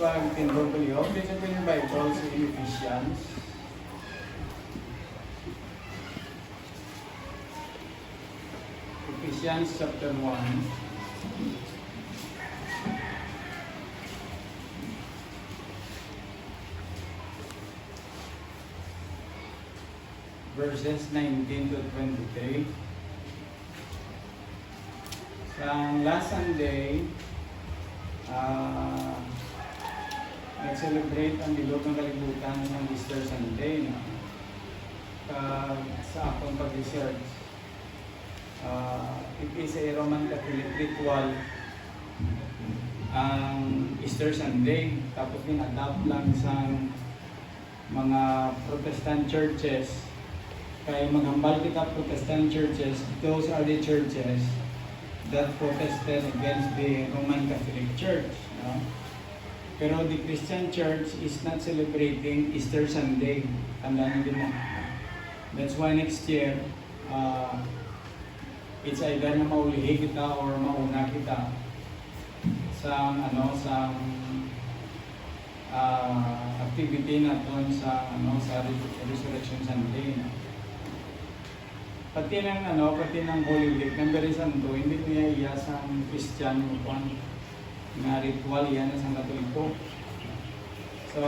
pag-tindog kayo, dito po yung Bible sa Ephesians. Ephesians chapter 1. Verses 19 to 23. Sa last Sunday, nag-celebrate ang bilog ng kalibutan ng Easter Sunday. No? Sa akong pag-research, it is a Roman Catholic ritual ang Easter Sunday. Tapos din-adapt lang sa mga Protestant churches. Kaya maghambal kita Protestant churches, those are the churches that protested against the Roman Catholic Church. No? Pero the Christian Church is not celebrating Easter Sunday. Tandaan din mo. That's why next year, it's either na maulihi kita or mauna kita sa activity natin sa Resurrection Sunday. No? Pati ng Holy Week, ng Very Santo, hindi ko niya iyasang Christian na ritual yan sa Katoliko. So,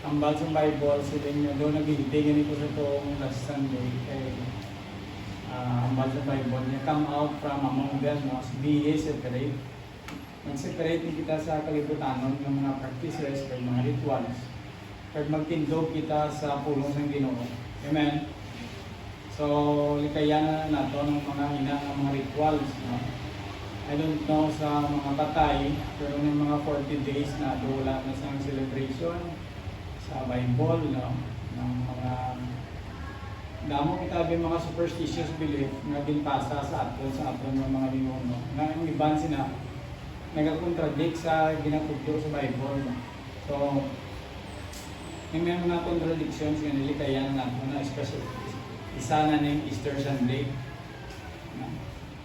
ang Balsam Bible, sila niya doon naghihitingin ko sa itong last Sunday. Ang Balsam Bible niya come out from among them, no? Be separate. Mag-separate kita sa kalibutanon ng mga practices, ng mga rituals. Pag magtindog kita sa pulong ng Ginoo. Amen? So, likayan na nato ng mga rituals. No? I don't know sa mga patay, pero ng mga 40 days na wala na sa celebration sa Bible, no? Ng mga damo kita mga superstitious belief na ginpasa sa aton ng mga linuno. Na ang iban sina nagka-contradict sa ginatudlo sa Bible. No? So, may mga contradictions nga nilikayan nato na especially isa na ng Easter Sunday.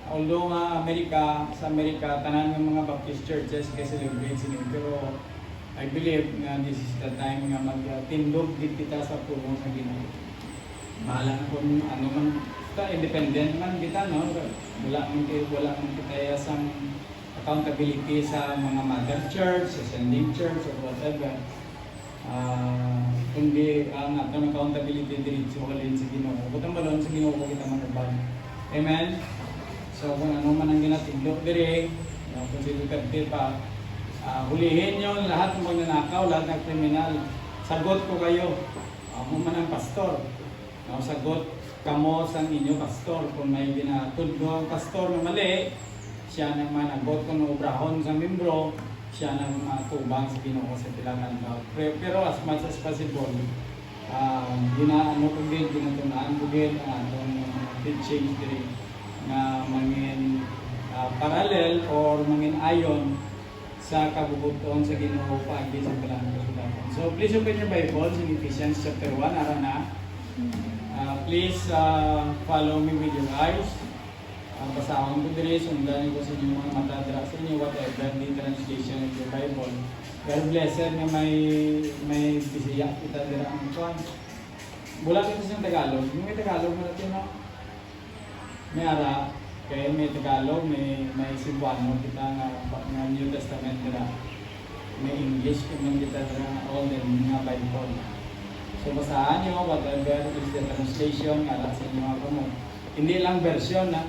Although sa Amerika, tanan ng mga Baptist churches kay celebrate sila. Pero I believe na this is the time nga magtindog din kita sa pulong sa Ginoo. Bahala na kung ano man, independent man kita, no? Wala man kita sang accountability sa mga mother church, sa sending church, or whatever. Kundi ang atong accountability diretso halin sa Ginoo. Butang balon sa Ginoo kita manubag. Amen. So kung ano man ang ginatindog dire, kung sino kadto pa, hulihin niyo lahat ng magnanakaw, lahat ng kriminal. Sagot ko kayo. Amo man ang pastor. Sagot kamo sa inyo pastor kung may ginatudlo ang pastor na mali, siya naman agot kung obrahon sa membro. Siya nang tubang sa Ginoo sa tilangan daw. Pero as much as possible, ginatunaan ko din ang atong teaching diri na mangin parallel or mangin ayon sa kabubuton sa Ginoo paagi sa tilangan daw. So please open your Bible in Ephesians chapter 1 ara na. Please follow me with your eyes. Basahon ko diri, sundan ko sa inyo mga matadra sa inyo, whatever the translation of your Bible. God blessed na may Bisaya kita dira ang kuan. Bulat ito sa Tagalog. May Tagalog mo natin, no? May ara, kaya may Tagalog, may Cebuano kita nga New Testament dira. May English kung kita dira all the mga Bible. So basahan nyo, whatever is the translation, ara sa inyo mga kamo. Hindi lang version na.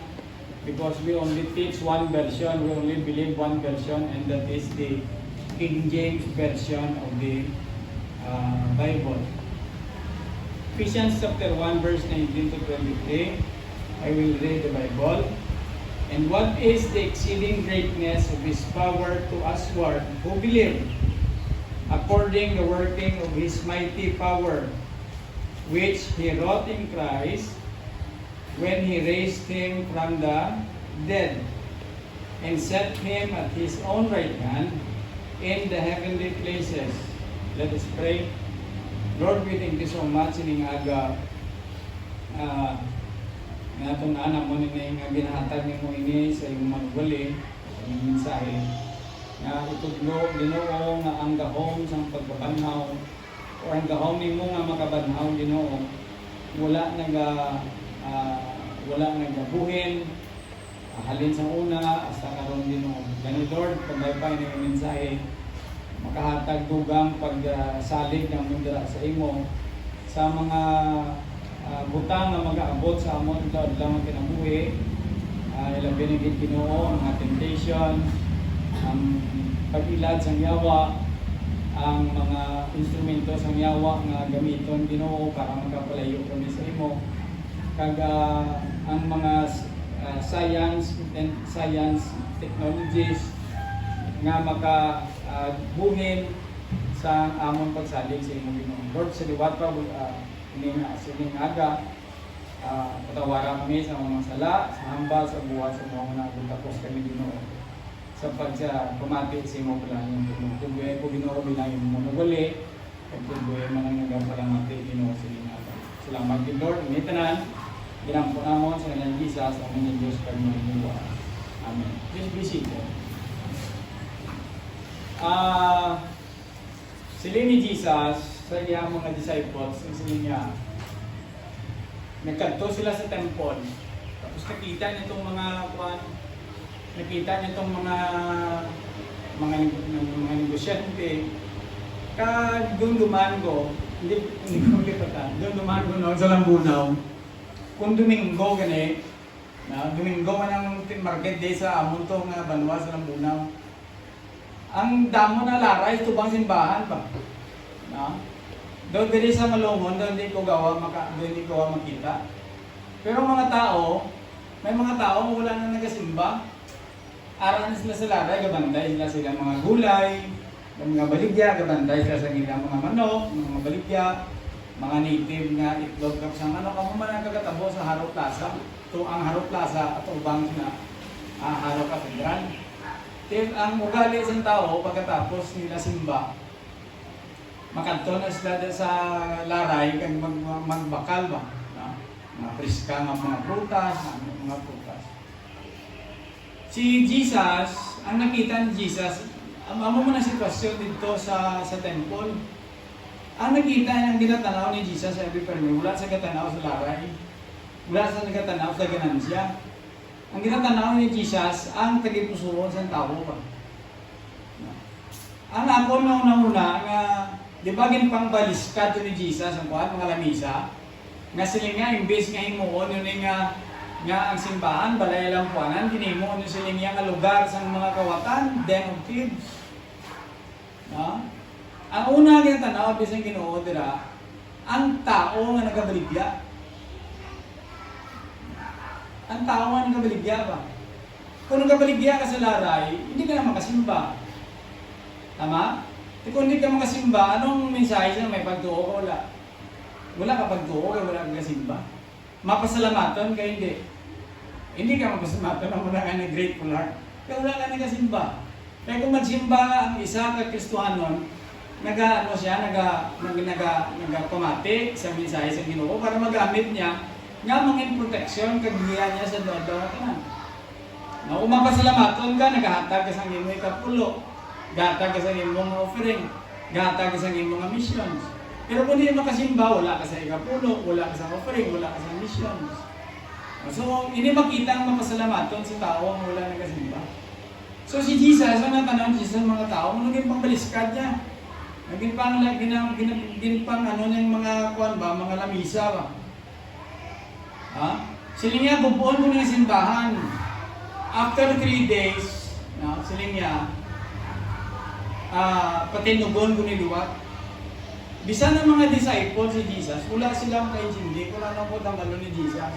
Because we only teach one version, we only believe one version, and that is the King James version of the Bible. Ephesians chapter 1 verse 19 to 23, I will read the Bible. And what is the exceeding greatness of His power to usward who believe, according the working of His mighty power, which He wrought in Christ, when He raised Him from the dead and set Him at His own right hand in the heavenly places. Let us pray. Lord, we thank you so much ining aga nga itong anak mo nga ginahatag mo ini sa iyong manugali, sa iyong mensahe. nga itudlo Ginoo nga ang gahom sa pagbabanhaw o ang gahom nimo nga makabanhaw Ginoo wala nagabuhin halin sa una hasta karon Ginoo. Gani Lord, pagmaypay ni mensahe makahatag dugang pagsalig ng mundara sa imo sa mga butang nga mag-aabot sa amon ito lang ang kinabuhi. Ilabi ni Ginoo ang mga temptation, ang pag-ilad sa yawa, ang mga instrumento sa yawa nga gamiton Ginoo para magapalayo kami sa imo. Kag ang mga science technologies nga makabuhin sa among pagsalig sa imo Ginoo. Lord, sa liwat pa sining aga patawaran kami sa mga sala, sa hambal, sa buhat, sa mga naging tapos kami Ginoo sa pamati sa imo plano. Tubuhay ko Ginoo bilang imo naguli at tubuhay man ang nagapalamati Ginoo sa imo aga. Salamat din Lord, tanan ginampo namon sa ngalan ni Jesus ang aming Diyos pagmamahal. Amen. Please be seated. Sila ni Jesus sa iyang mga disciples, sila niya, nagkanto sila sa temple. Tapos nakita niya itong mga negosyante. Doon dumango, hindi ko lipatan, doon dumango no, sa Lambunaw. Kung Domingo gani, Domingo man ang market day sa amon to nga banwa sa Lambunaw. Ang damo na laray, ito bang simbahan ba? Doon diri sa Malungon, doon hindi ko makita. Pero mga tao, may mga tao wala na nagasimba. Aral na sila sa laray, gabanday sila mga gulay, mga baligya, gabanday sila sa ilang mga manok, mga baligya, mga native nga itlog kapsang kamo man ang kagatabo sa Haro Plaza. Ito ang Haro Plaza at ubang na Haro Cathedral. Ang ugali sa tao pagkatapos nila simba, makanto na sila sa laray kag magbakal ba, mga priska nga mga prutas, Si Jesus, ang nakita ni Jesus, amo mo na sitwasyon dito sa temple. Ang nakita niyang ginatanaw ni Jesus sa every permit, wala sa gatanaw sa laray, wala sa gatanaw sa ganansya. Ang ginatanaw ni Jesus, ang tagipusoon sa tao pa. Ang ako una nga, di ba ginpang baliskad ni Jesus ang kuhan, mga lamisa, nga sila nga, imbes nga himuon, yun nga ang simbahan, balay lang puanan, ginimuon yun sila nga lugar sa mga kawatan, den of thieves. Ang una ginatanaw, bisang Ginoo dira, ang tao nga nagabaligya. Ang tao nga nagabaligya ba? Kung nagabaligya ka sa laray, hindi ka na makasimba. Tama? Kung hindi ka makasimba, anong mensahe siya? May pagtuo ka? Wala. Wala ka pagtuo ka, wala ka kasimba. Mapasalamatan ka, hindi. Hindi ka mapasalamatan ang wala ka na grateful heart. Kaya wala ka nagasimba. Kaya kung magsimba ang isa ka Kristohanon, nagpamati sa mensahe sa Ginoo para magamit niya nga mangin proteksyon kagiyan niya sa doon tanan. Kung mapasalamaton ka, naghahatag ka sa imong ikapulo, gahatag ka sa imong offering, gahatag ka sa imong missions. Pero kung hindi makasimba, wala ka sa ikapulo, wala ka sa offering, wala ka sa missions. So, hindi makita ang mapasalamaton sa tao ang wala nagasimba. So si Jesus, ang natanong Jesus ng mga tao, naging pambaliskad niya. Naging pang mga kuan ba, mga lamisa ba. Sila niya, bubuon ko ng simbahan. After 3 days, sila niya, patinugon ko ni liwat. Bisa ng mga disciples si Jesus, wala silang kaintindi, wala na po tangalo ni Jesus.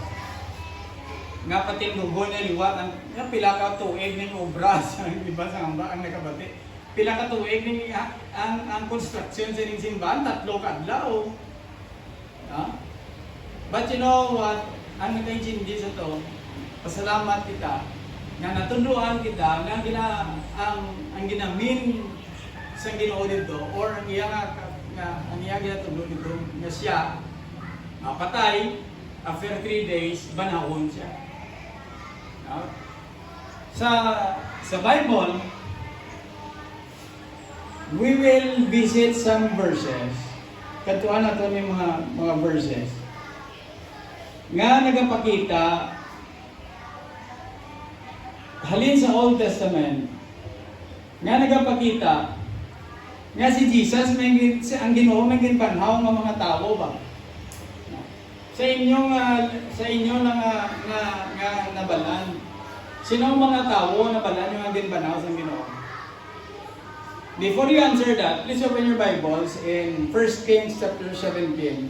Nga patinugon ni liwat, nga pila ka tuig ng obras, iba sa ang nakabati. Pila ka tuig ng ang construction sa simbahan, 3 kadlaw. But you know what? Ang nakaintindi sa to, pasalamat kita na natuluan kita na ang ginamin sa Ginoo dito or ang iya ginatulog dito na siya patay after 3 days banahon siya. Sa Bible we will visit some verses. Katuan na ito yung mga verses nga nagapakita halin sa Old Testament nga nagapakita nga si Jesus ang Ginoo may ginpanhaw ng mga tao ba sa inyo lang nga nabalan. Sino ang mga tao nabalan yung ginpanhaw sa Ginoo? Before you answer that, please open your Bibles in 1 Kings chapter 17,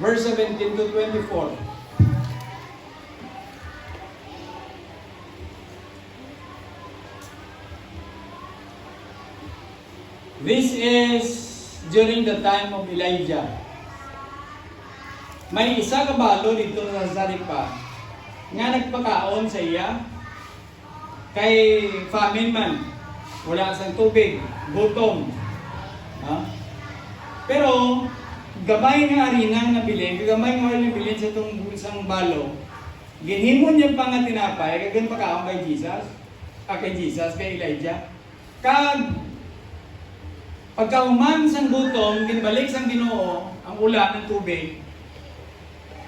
verse 17 to 24. This is during the time of Elijah. May isa kabalo dito sa Zarephath nga nagpakaon sa iya kay famine man. Wala sang tubig, gutom. Pero gamay nga arinang nabilin, gamay nga oil nabilin sa itong isang balo. Ginhimon niya pa nga tinapay, kagan pakaon kay Jesus, kay Elijah. Pagkauman sang gutom, ginbalik sang Ginoo ang ulan ng tubig.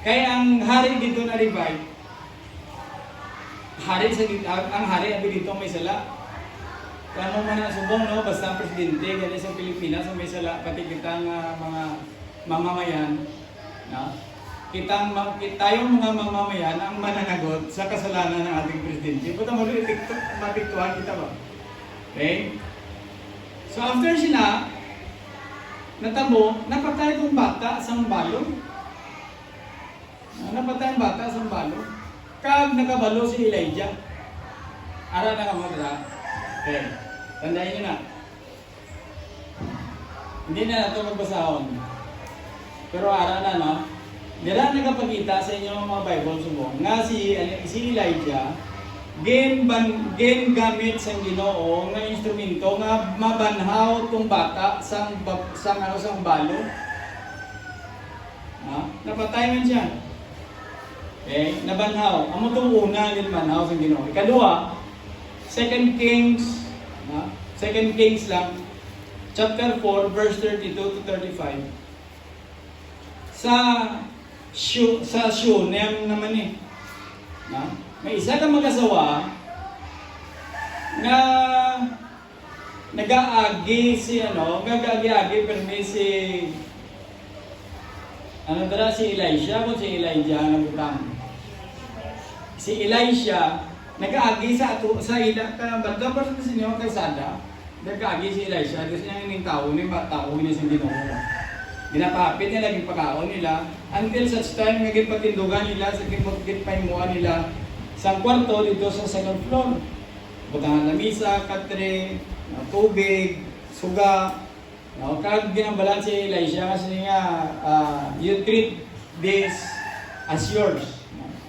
Kaya ang hari dito na revive. Ang hari abi dito may sala. Kano man ang subong no, basta ang presidente gali sa Pilipinas ang may sala pati kitang mga mamamayan, no? Tayong mga mamamayan ang mananagot sa kasalanan ng ating presidente. Buta mo rin mapiktuhan kita ba? Okay? So after sila, natamo, napatay itong bata sa balo. Napatay ang bata sa balo. Kag nakabalo si Elijah. Ara na kamadra. Okay. Tandaan nyo na. Hindi na ito magbasahon. Pero ara na, no? Dira nagapakita sa inyo mga Bible subong nga si Elijah gamit sa Ginoo nga instrumento nga mabanhaw tong bata sang balo. Napatay man siya. Okay, nabanhaw. Amo tong una din manhaw sa Ginoo. Ikadua, 2 Kings lang, chapter 4, verse 32 to 35. Sa Shunem naman eh. May isa kang mag-asawa na nag-aagi si Elisha kung si Elijah ang nabutang. Si Elisha nag-aagi sa ila banda pa sa inyo kay Sada. Nag-aagi si Elisha kasi yung tao ni sa Ginoo. Ginapapit niya laging pagkaon nila until such time naging patindugan nila sa gipaimuan nila sa kwarto dito sa second floor. Butangan na misa, katre, tubig, suga. Kag ginambalan si Elisha kasi nga you treat this as yours.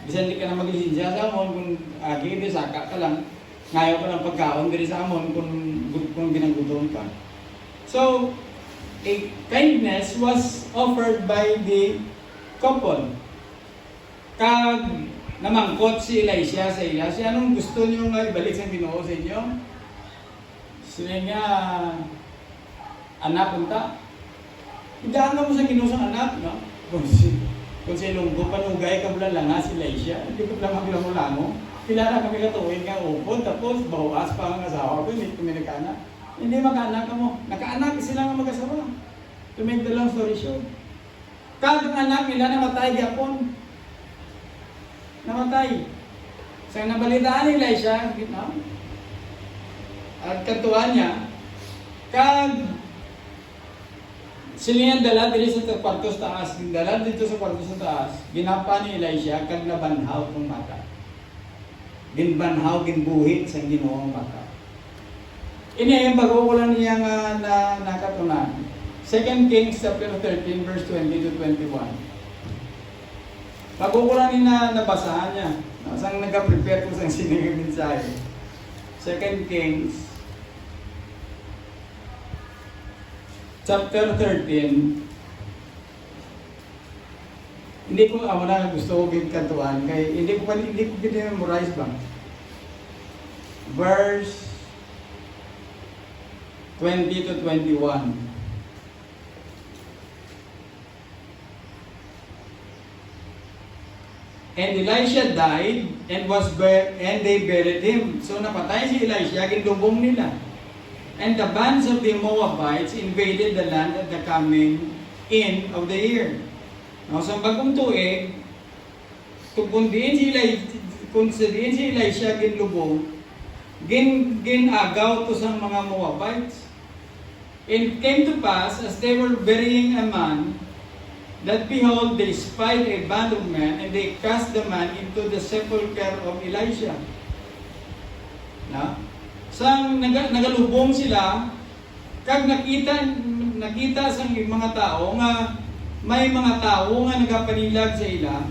Bisan di ka na mag-isinja sa amon kung agi di saka ka lang. Ngayon ko ng pagkaon diri sa amon kung ginanggutom ka. So, a kindness was offered by the couple. Kag namangkot si Elisha sa ila, siya anong gusto niyo nga ibalik sa Ginoo sa inyo? Sila nga, anak punta. Idaan mo sa Ginoo sa anak, no? Kung silunggo, panugay ka lang nga si Elisha, hindi ko lang maglango-lango. Kilala kami katuwin nga upod, tapos bawas pa ang asawa ko, hindi kami nagkaanak. Hindi magkaanak ka mo. Nakaanak sila nga mag-asawa. To make the long story short. Kag ang anak nila namatay gyapon. Namatay. Sa nabalitaan ni Elisha, at katuan niya, kag sila dala dito sa kwarto sa taas, dala dito sa kwarto sa taas, ginapa ni Elisha, kag nabanhaw ng bata. Ginbanhaw, ginbuhit sa Ginoo ang bata. Ini yung pag-uulan niya nga nakatunan. 2 Kings chapter 13 verse 20 to 21. Pag-uulan niya nabasahan niya. Sang nag-prepare ko sa siniging mensahe. 2 Kings chapter 13. Hindi ko na gusto ko kantuan kay hindi ko memorize ba. Verse 20 to 21. And Elisha died and they buried him. So napatay si Elisha, ginlubong nila. And the bands of the Moabites invaded the land at the coming in of the year. Now, sa bagong tuig, kung diin si Elisha ginlubong, ginagaw to sa mga Moabites. And it came to pass, as they were burying a man, that behold, they spied a band of men, and they cast the man into the sepulchre of Elisha. Na? Sang nagalubong sila, kag nakita sa mga tao nga may mga tao nga nagapanilag sa ila,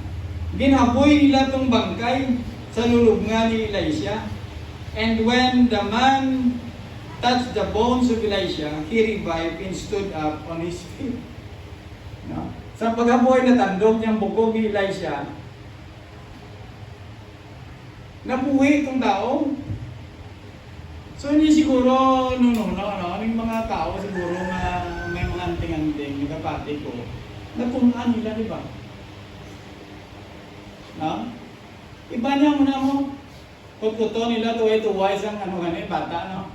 ginhaboy nila tong bangkay sa lulubngan ni Elisha. And when the man touched the bones of Elisha, he revived and stood up on his feet. No? Sa paghaboy na tandog niyang bukog ni Elisha, nabuhi itong tao. So hindi siguro, yung mga tao siguro na may mga anting-anting, nagapati ko, napunan nila, di ba? No? Iba niya muna mo, kut-kuto nila, tuway-tuway isang bata, no?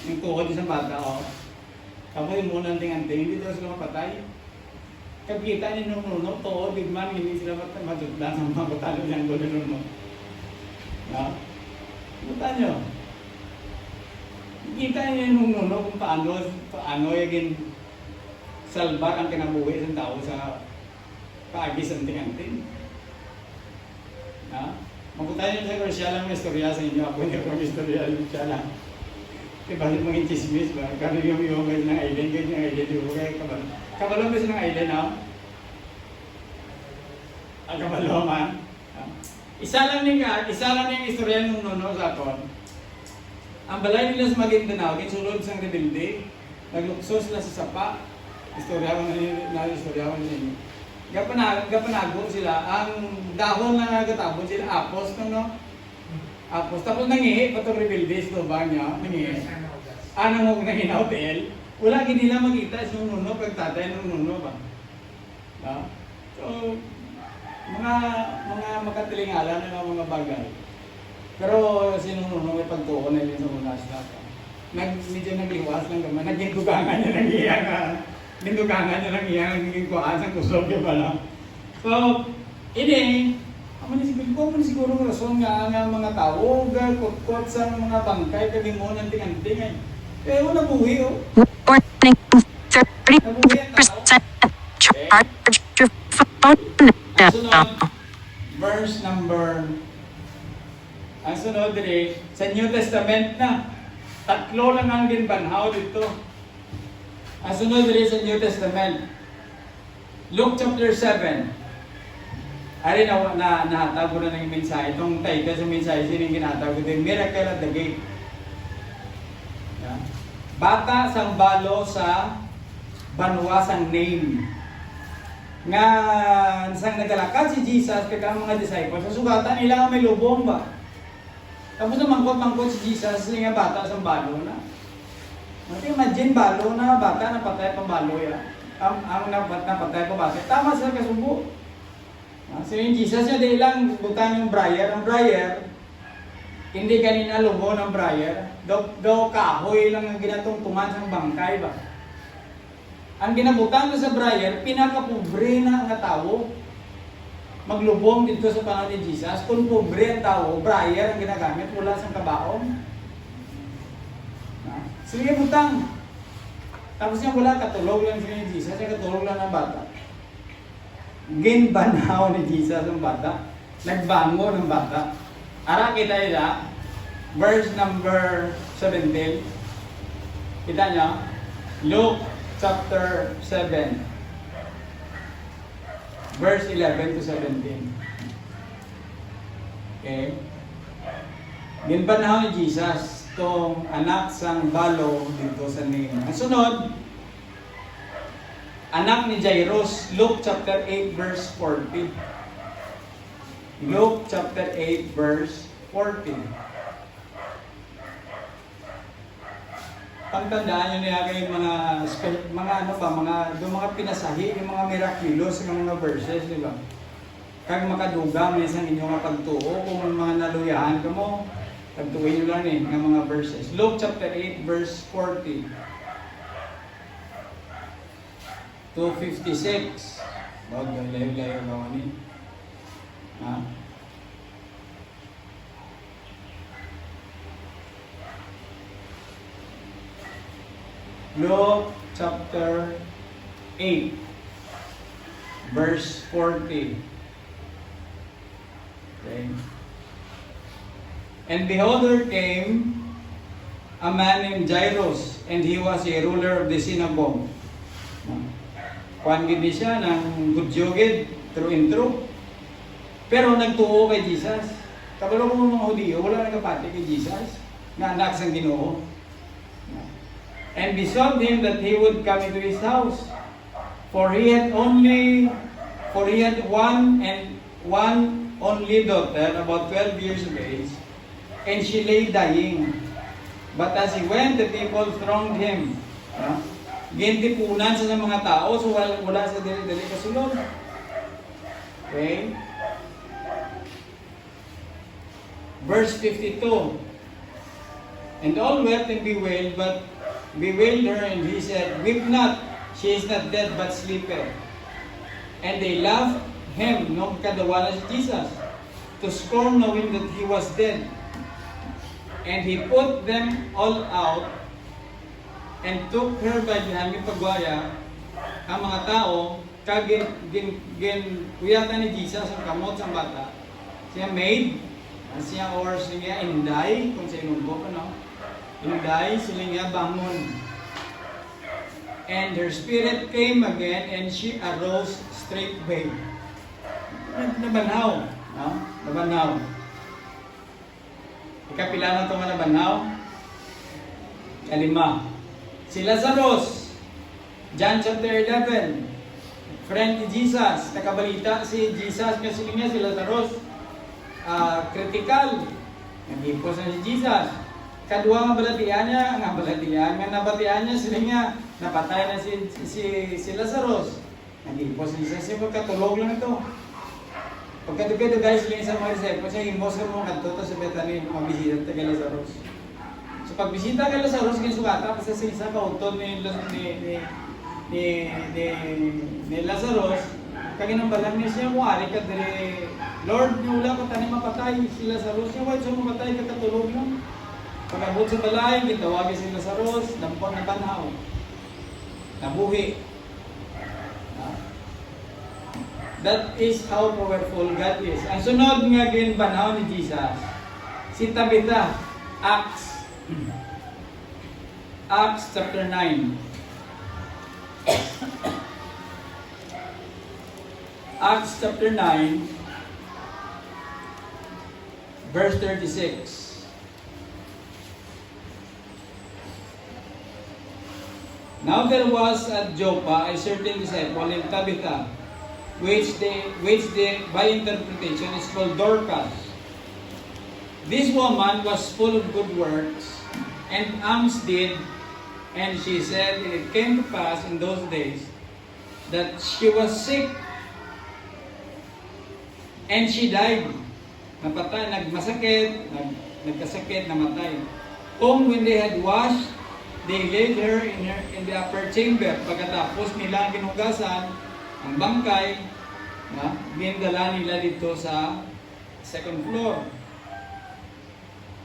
Yung tuhod isang bata, oh. Tapos yung muna anting-anting, hindi daw sila mapatay. Kapita niya nung nuno, tuhod, bigman, hindi sila matutla sa mga batalo niyang gulo mo. No? Buta niyo. Kita niyo nung nuno kung paano yung salbar ang kinabuhi ng tao sa kaagis anting-anting. No? Magpunta niyo sa korsya lang ng istorya sa inyo. Ako hindi ako istorya siya lang. Diba yung mga chismis ba? Kano yung ng island, ganyan yung island, yung kaya kabalo. Kabalo ba siya ng island, no? Ang kabalo, man. Isa lang yung istorya ng nuno sa aton. Ang balay nila sa Maguindanao, kinsulod sa rebelde, naglukso sila sa sapa. Istorya ko na ninyo. Gapanago sila, ang dahon na nagatabon sila, apos, no? Apos, tapos nangihi pa itong rebelde, ito ba niya? Nangihi. Anong mo nangihi na hotel? Wala nila makita sa nuno, pagtatay ng nuno ba? No? So, mga makatilingala na mga bagay. Pero sinununo may pagtuon na yun sa mga staff. Medyo nagliwas lang naman, naging-dugangan niya ng iyang, naging kuhaan sa kusog niya pala. So, ini, Ako man siguro rason nga mga tao, kutkot sa mga bangkay, kalimon, anting-anting. Pero nabuhi, oh. Warning, 30% charge your phone now. Ang sunod din, sa New Testament na, 3 lang ang ginbanhaw dito. Ang sunod din sa New Testament, Luke chapter 7. Ari na nahatag ko na ng mensahe. Itong title sa mensahe, sino yung ginatag ko? The Miracle at the Gate. Yeah. Bata sang balo sa banwa sang name. Nga sang nagalakad si Jesus kaya mga disciples, sa sugatan nila may lubong ba? Tapos na mangkot si Jesus, nga bata sang balo na. Imagine balo na bata na patay pa balo ya. Ang napatay pa bata. Tama sa kasubo. So yung Jesus niya di lang butan yung briar. Ang briar, hindi kanina lubo ng briar. Do kahoy lang ang ginatungtungan sa bangkay ba? Ang ginabutan ko sa briar, pinakapobre na ang tao. Maglubong dito sa panahon ni Jesus. Kung pobre ang tao, briar ang ginagamit, wala sa kabaon. Sige butang. Tapos niya wala, katulog lang siya ni Jesus, siya katulog lang ng bata. Ginbanaw ni Jesus ang bata. Nagbango ng bata. Ara kita nila, verse number 17. Kita niya, Luke chapter 7. Verse 11 to 17. Okay. Ginbanaw ni Jesus itong anak sang balo dito sa name. Ang sunod, anak ni Jairus, Luke chapter 8 verse 40. Luke chapter 8 verse 40. pagtandaan nyo niya kayo mga ano ba, doon mga pinasahi, yung mga miraculous, yung mga verses, di ba? Kag makadugang minsan inyong pagtuo, kung mga naluyahan ka mo, pagtuoy nyo lang ng mga verses. Luke chapter 8, verse 40 to 56. Bawag yung layo-layo gawa niyo. Ha? Luke chapter 8, verse 40. Okay. And behold, there came a man named Jairus, and he was a ruler of the synagogue. Kuhan gid siya ng gudyogid, true and true. Pero nagtuo kay Jesus. Kabalo ko mga Hudiyo, wala nagapati kay Jesus, na anak sang Ginoo. And besought him that he would come into his house. For he had one only daughter, about 12 years of age, and she lay dying. But as he went, the people thronged him. Gintipunan sa mga tao, so wala sa dali-dali kasulod. Okay? Verse 52. And all wept and bewailed her, and he said, Weep not, she is not dead, but sleepeth. And they laughed him, no kadawa na si Jesus, to scorn, knowing that he was dead. And he put them all out, and took her by the hand, pagwaya, ang mga tao, kuyatan ni Jesus ang kamot sa bata. Siya maid, siya or siya inday, kung sa inumbo, inday, sila bangon. And her spirit came again, and she arose straightway. Nabanaw. Nabanaw. Ikapila na ito nga nabanaw? Kalima. Si Lazarus, John chapter 11, friend ni Jesus, nakabalita si Jesus nga sila niya, si Lazarus, critical. Nagipos na si Jesus. Kadua nga balatian niya, nga nabatian niya sila niya, napatay na si Lazarus. Nagipos ni Jesus, pagkatulog lang ito. Pagkatugay guys, sila sa mga disciples, siya himbos ka mo kanto sa Bethany, mabisita kay Lazarus. So pagbisita kay Lazarus, kinsugata, kasi sa isa kautod ni Lazarus, kaginambalan niya siya, muari ka dire, Lord, niula ko tani mapatay si Lazarus, niya, why siya mapatay, kakatulog lang. Pag-abot sa balay, gitawagin si Lazarus, dampon na banhaw. Nabuhi. That is how powerful God is. Ang sunod nga ginbanhaw ni Jesus, si Tabitha, Acts chapter 9. Acts chapter 9, verse 36. Now there was at Joppa a certain disciple named Tabitha, which by interpretation is called Dorcas. This woman was full of good works, and alms did, and she said, and it came to pass in those days that she was sick, and she died. Napatay, nagkasakit, namatay. When they had washed, they laid her in the upper chamber. Pagkatapos nila ginugasan ang bangkay, ginadala nila dito sa second floor.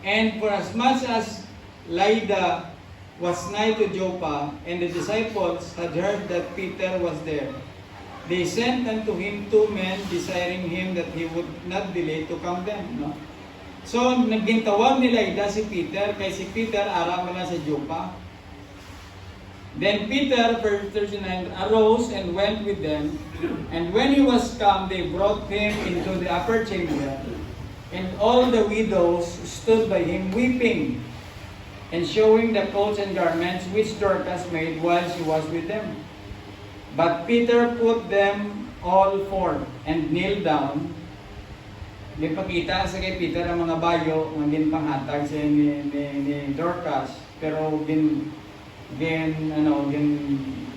And for as much as Lydda was nigh to Joppa, and the disciples had heard that Peter was there, they sent unto him 2 men, desiring him that he would not delay to come them. So, nagintawag ni Lydda si Peter, kay si Peter aram na sa Joppa. Then Peter, verse 39, arose and went with them, and when he was come, they brought him into the upper chamber, and all the widows stood by him weeping, and showing the coats and garments which Dorcas made while she was with them. But Peter put them all forth, and kneeled down. Ipakita sa kay Peter ang mga bayo, ang ginpanghatag sa ni Dorcas, pero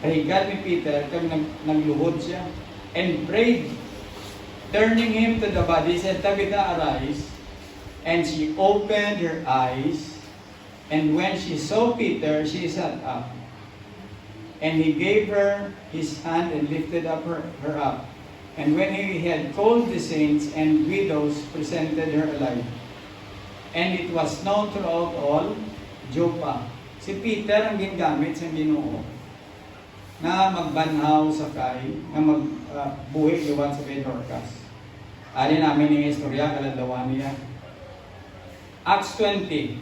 kahigan ni Peter, kag nagluhod siya, and prayed, turning him to the body, said, Tabitha, arise. And she opened her eyes, and when she saw Peter, she sat up. And he gave her his hand and lifted up her up. And when he had called the saints and widows, presented her alive. And it was known throughout all Joppa. Si Peter ang gingamit sa Ginoo na magbanhaw sa kay, na magbuhi liwan sa kay Dorcas. Ari namin yung istorya, kaladawan niya. Acts 20.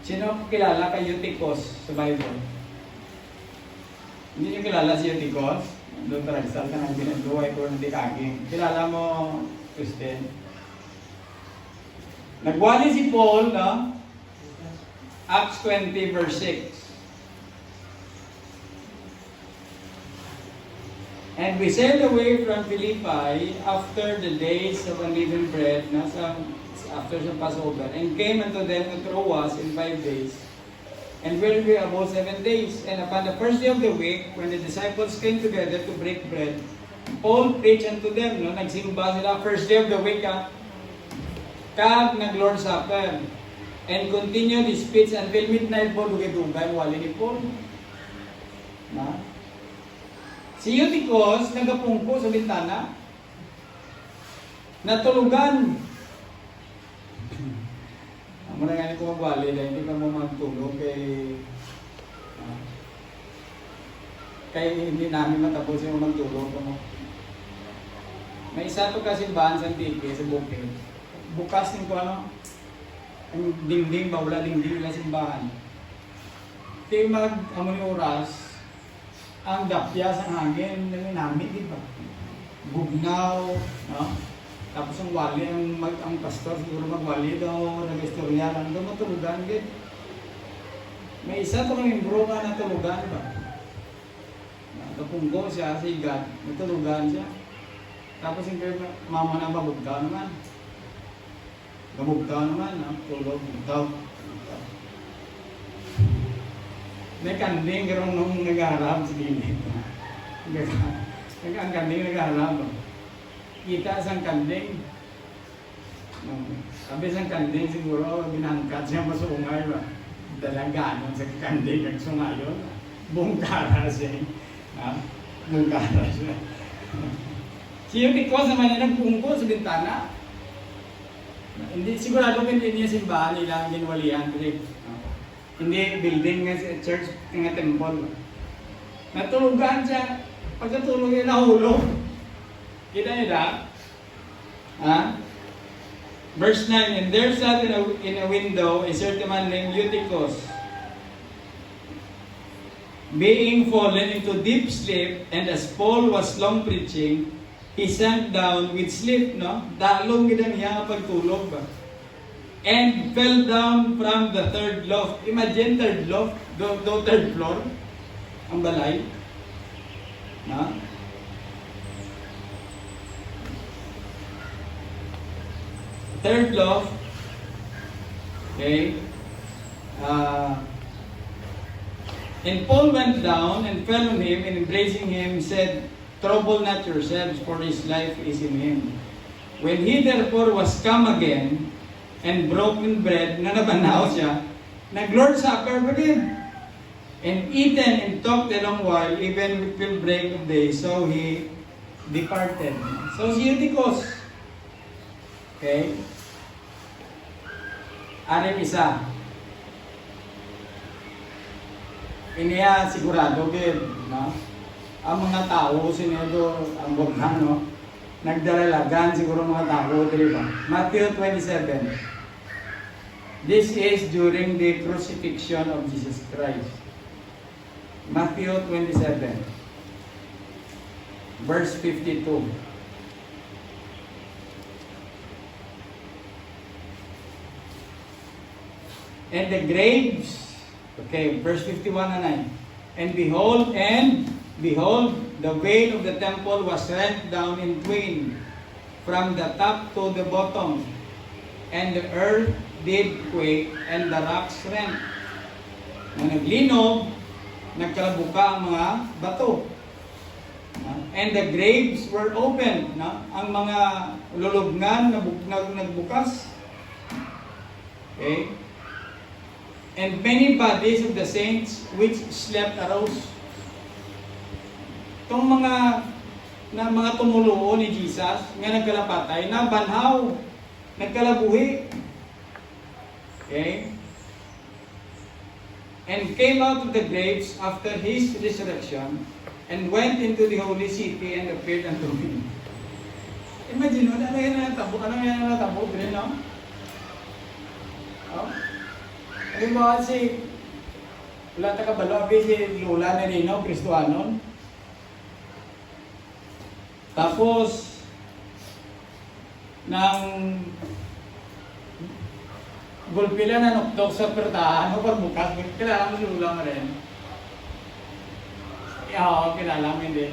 Sino kilala kay Eutychus sa Bible? Hindi niyo kilala si Eutychus? Doon talagsal ka ng ginagawa ko ng dikaging. Kilala mo, Kristen? Nagwali si Paul, no? Acts 20 verse 6. And we sailed away from Philippi after the days of unleavened bread, after the Passover, and came unto them to Troas in 5 days. And were we about 7 days. And upon the first day of the week, when the disciples came together to break bread, Paul preached unto them, no? Nagsimba sila, first day of the week, kag nag-Lord's Supper. And continued his speech until midnight po, dugay-dugay, wali ni Paul. Na? Si Eutychus, nagapungko sa bintana, natulugan. Muna nga ko magwali dahil hindi ka mo magtulog kay hindi namin matapos yung magtulog mo. May isa to kasi bahan sa tiki sa bukid. Bukas din ko ang dingding, bawala dingding lang simbahan. Ito yung mag-amon oras, ang dapya sa hangin namin, di ba? Bugnaw, no? Tapos ang wali, ang pastor siguro magwali daw, nag-istorya lang daw, matulugan din. May isa to kami bro nga natulugan ba? Nakapunggo siya sa igat, natulugan siya. Tapos yung mama na mabugtaw naman. Mabugtaw naman, tulog, bugtaw. May kanding karong nung nag-aarap sa gilid. Ang kanding nag-aarap. Kita sang kanding. Sabi sang kanding siguro binangkat siya masungay ba? Dalaganon sa kanding ang sungayon. Bungkara siya. Bungkara siya. Si Eutychus naman na nagpungko sa bintana. Hindi, sigurado hindi niya simbahan nila ang ginwalihan. Hindi building nga church, nga temple. Natulugan siya. Pagkatulog niya nahulog. Kita niyo da? Verse 9, and there sat in a window a certain man named Eutychus, being fallen into deep sleep, and as Paul was long preaching, he sank down with sleep, no? Dalong gina niya pagtulog ba? And fell down from the third loft. Imagine third loft, the third floor, ang balay. No? Third loft, okay, and Paul went down and fell on him, and embracing him said, trouble not yourselves, for his life is in him. When he therefore was come again, and broken bread, na nabanaw siya, nag-Lord's Supper pa din, and eaten and talked a long while, even till break of day, so he departed. So si Eutychus, okay? Anim isa. Iniya sigurado gid, no? Ang mga tao sinado ang bughan, no? Nagdaralagan siguro mga tao, di ba? Matthew 27. This is during the crucifixion of Jesus Christ. Matthew 27. Verse 52. And the graves, okay, verse 51 and 9. And behold, the veil of the temple was rent down in twain, from the top to the bottom, and the earth did quake, and the rocks rent. Nang naglinog, nagkalabuka ang mga bato. And the graves were opened. Ang mga lulubngan nagbukas. Okay? And many bodies of the saints which slept arose. Itong mga tumuluo ni Jesus nga nagkalapatay, nabanhaw, nagkalabuhi. Okay? And came out of the graves after his resurrection, and went into the holy city and appeared unto him. Imagine mo, ano yan natabo? Ano yan natabo? Bilhin, no? Oh? Halimbawa si, wala ta kabalo, si Lula na Rino, Kristuanon. Tapos, nang gulpila na nuktok sa pertahan, o pagbukas, kilala mo si Lula mo rin. Oo, kilala mo hindi.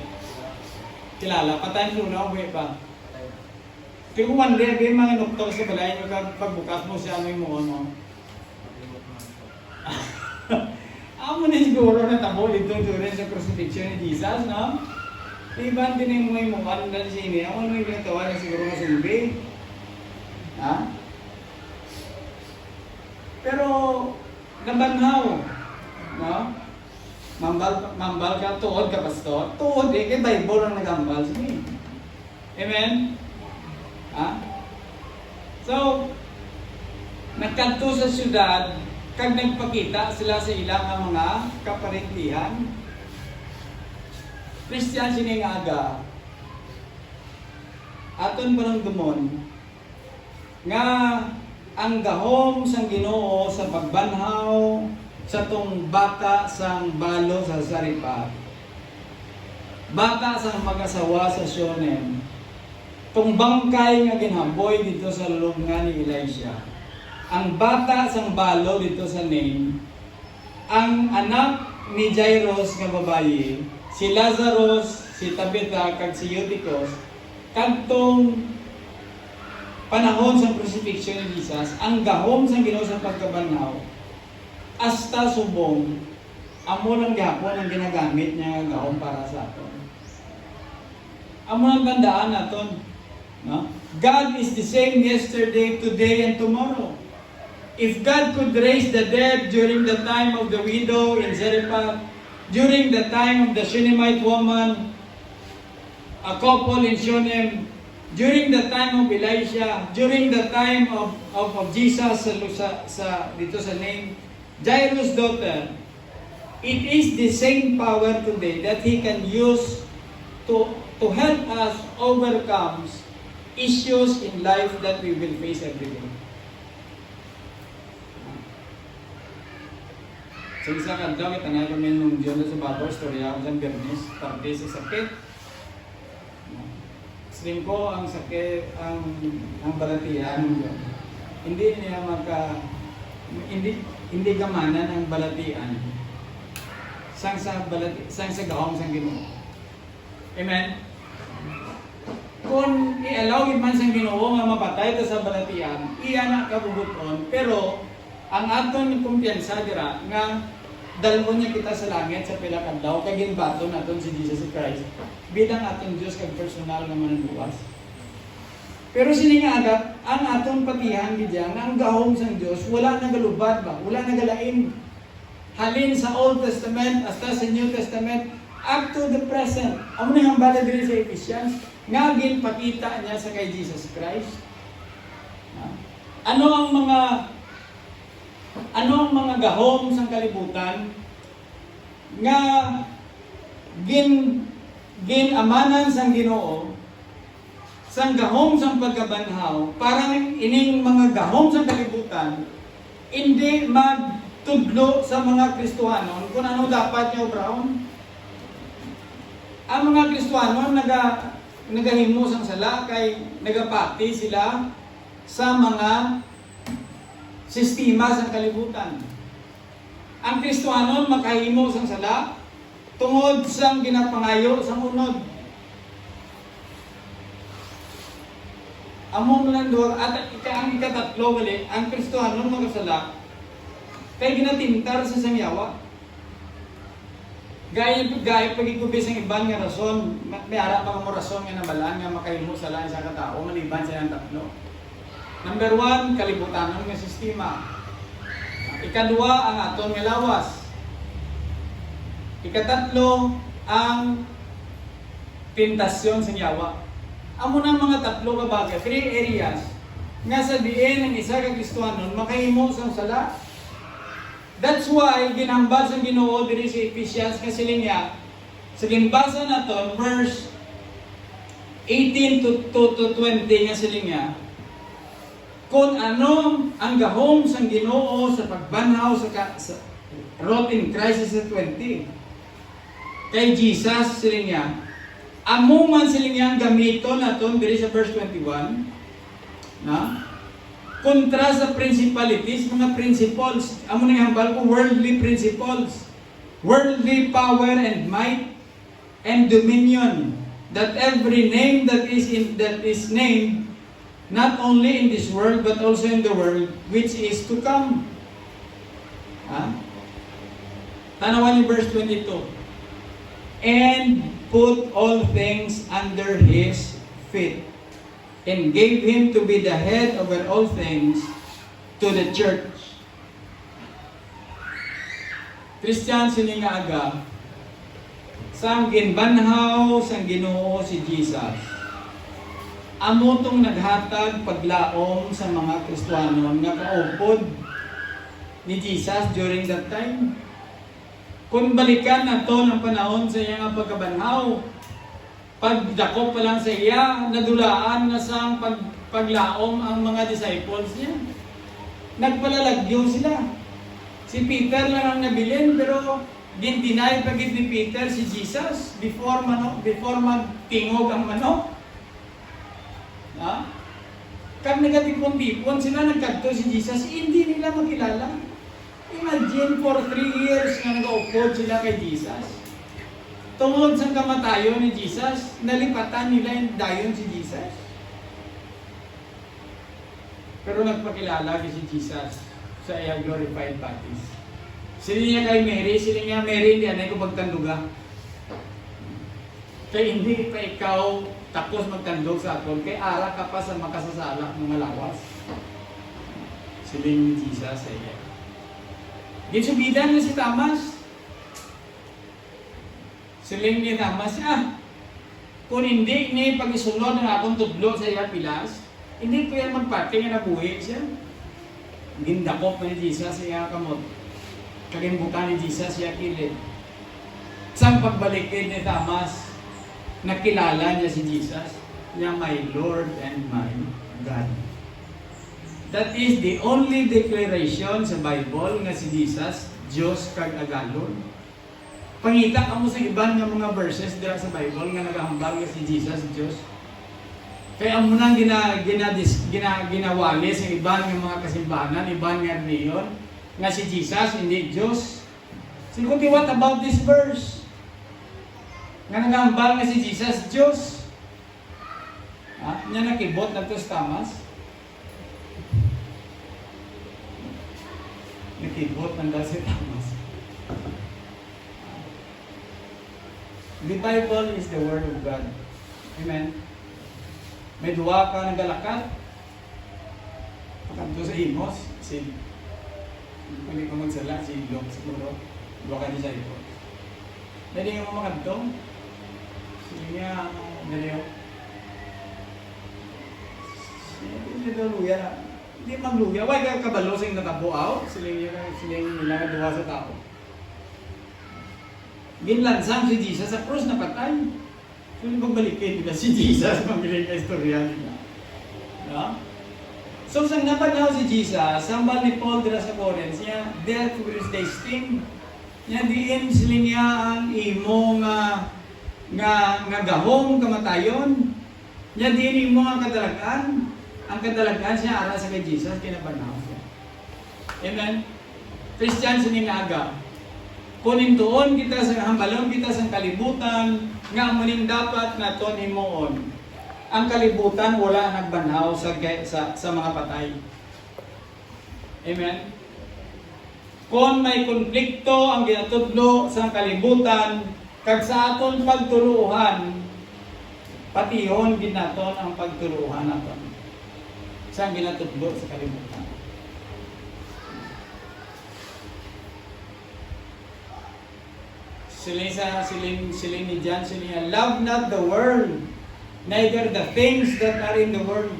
Kilala, patayin mo na, buhay pa. Kaya kung one day, may mga nuktok sa balay, pagbukas mo siya, ano yung mukha mo. Amo na siguro na tabo dito rin sa crucifixion ni Jesus, no? Iban din yung mga mukha nila sa inyo. Amo na yung ginatawa na siguro masulbi. Ha? Pero, nabanhaw. No? Mambal ka, tuod ka, pastor. Tuod eh, kay Bible ang nagambal. Sige. Amen? Ha? So, nagkanto sa syudad, kag nagpakita sila sa ilang mga kaparintihan. Christian sining aga, aton parang dumon, nga ang gahom sang Ginoo sa pagbanhaw sa tong bata sang balo sa Saripat, bata sang mag-asawa sa Shonem, tong bangkay nga ginhaboy dito sa lulungan ni Elisha, ang bata sang balo dito sa Nain, ang anak ni Jairus nga babayi, si Lazarus, si Tabitha, kag si Eutychus, kadtong panahon sa crucifixion ni Jesus, ang gahom sang Ginoo sa pagkabanhaw, hasta subong, amo lang gihapon ang ginagamit niya nga gahom para sa aton. Amo ang tandaan naton, no? God is the same yesterday, today, and tomorrow. If God could raise the dead during the time of the widow in Zarephath, during the time of the Shunammite woman, a couple in Shunem, during the time of Elisha, during the time of Jesus dito sa Nain, Jairus' daughter, it is the same power today that He can use to help us overcome issues in life that we will face every day. Sa isang adlaw, itanay kami nung Diyon sa Bato, storya ko sa Bernis, tarde sa sakit. Slim ko ang sakit, ang balatian. Hindi niya hindi gamanan ang balatian. Sang sa gahom sang Ginoo. Amen. Kung i-allow man sang Ginoo nga mapatay ta sa balatian, iya na kabubuton, pero ang aton kumpiyansa dira nga dalhon niya kita sa langit sa pila ka adlaw kay ginbaton naton si Jesus Christ bilang aton Dios kag personal nga manunduwas. Pero sini nga agap ang aton patihan gidya nga ang gahom sang Dios wala nagalubad ba, wala nagalain. Halin sa Old Testament hasta sa New Testament up to the present. Amo ni hambala diri sa Ephesians nga ginpakita niya sa kay Jesus Christ. Ano ang mga gahom sang kalibutan nga ginamanan sang Ginoo sang gahom sang pagkabanhaw, parang ining mga gahom sang kalibutan hindi magtudlo sa mga Kristohanon kung ano dapat niya obrahon. Ang mga Kristohanon nagahimo sang sala kay nagapati sila sa mga sistema sa kalibutan. Ang Kristohanon makahimo sang sala tungod sang ginapangayo sang unod. Among landor at ang ikatatlo gali, ang Kristohanon makasala Kaya ginatintar sa sangyawa. Gaya pagigubis ang ibang nga rason, may ara pa mo rason nga nabalaan nga makahimo sa lain sa katao, maliban sa ang tatlo. Number 1, kalibutanon nga sistema. Ikadua, ang aton nga lawas. Ikatatlo, ang tentasyon sa yawa. Amo na mga tatlo ka bagay, 3 areas nga sa diin ang isa ka Kristiyanon makahimo sa sala. That's why ginambal sa Ginoo diri sa Ephesians kasi linya sa ginbasa naton verse 18 to 20 nga silinga kung ano ang gahom sang Ginoo sa pagbanhaw sa wrought in Christ sa 20 kay Jesus silinga amo man silinga gamiton naton diri sa verse 21 na kontra sa principalities, mga principles, amo nang hambal ko worldly principles, worldly power and might and dominion, that every name that is named not only in this world but also in the world which is to come. Tanawan yung verse 22. And put all things under His feet, and gave Him to be the head over all things to the church. Christian sini nga aga, sang ginbanhaw sang Ginoo si Jesus. Amo tong naghatag paglaom sa mga Kristiyano nga kaupod ni Jesus during that time. Kung balikan nato ng panahon sa iyang pagkabanhaw, pagdako pa lang sa iya, nadulaan na sa paglaom ang mga disciples niya. Nagpalalagyo sila. Si Peter lang ang nabilin, pero gintinay pagit ni Peter si Jesus before magtingog ang manok. Kag nagatipon-tipon sila nagkadto si Jesus, hindi nila makilala. Imagine for 3 years nga nag-upod sila kay Jesus. Tungod sa kamatayon ni Jesus, nalipatan nila yung dayon si Jesus. Pero nagpakilala si Jesus sa iyang glorified bodies. Sila niya kay Mary, Mary, hindi anay ko magtanduga. Kaya hindi pa ikaw tapos magtandog sa aton, kaya ara ka pa sa makasasala ng malawas. Sila ni Jesus sa iya. Ginsubidan na si Thomas. Siling ni Thomas, kung hindi ni pag-isunod ng akong tudlo sa iya pilas, hindi ko yan magpati nga nabuhi siya. Gindakop ni Jesus sa iya kamot. Kagimbukan ni Jesus siya kilid. Sa pagbalikin ni Thomas, nakilala niya si Jesus, niya my Lord and my God. That is the only declaration sa Bible nga si Jesus, Diyos kag agalon. Pangita ka mo sa iban nga mga verses dira sa Bible nga nagahambal nga si Jesus, Diyos. Kaya amo nang ginawali sa iban nga mga kasimbahan, iban nga reliyon, nga si Jesus hindi Diyos. Siguti, what about this verse? Nga nagahambal nga si Jesus, Diyos. Nya nakibot na to sa Thomas. Nakibot ng daw si Thomas. The Bible is the Word of God. Amen. May duwa ka nagalakat. Pakanto sa imos. Hindi ko magsala. Si Luke siguro. Duwa ka niya sa ito. Dali nga mo makantong. Sige nga. Dali nga. Hindi luya. Hindi magluya. Huwag ka kabalo sa yung natabuaw. Siling nila duwa sa tao. Ginlansang si Jesus sa krus na patay. So, pagbalikin nila si Jesus, mamiling ka istorya nila. So, sang napadaw si Jesus, sambal ni Paul dira sa Corinth, niya, death will stay sting. Niya, diin sila niya ang imo nga gahong kamatayon. Niya, diin imo ang kadalagan. Ang kadalagan siya ara sa kay Jesus, kinabanaw siya. Amen? Christian sininaga. Kunin doon kita sa hambalon kita sa kalibutan nga muning dapat naton himuon. Ang kalibutan wala nagbanhaw sa mga patay. Amen. Kung may konflikto ang ginatudlo sa kalibutan, kag sa aton pagtuluhan, patihon din naton ang pagtuluhan naton sa ginatudlo sa kalibutan. Siling ni John, siling niya, love not the world, neither the things that are in the world.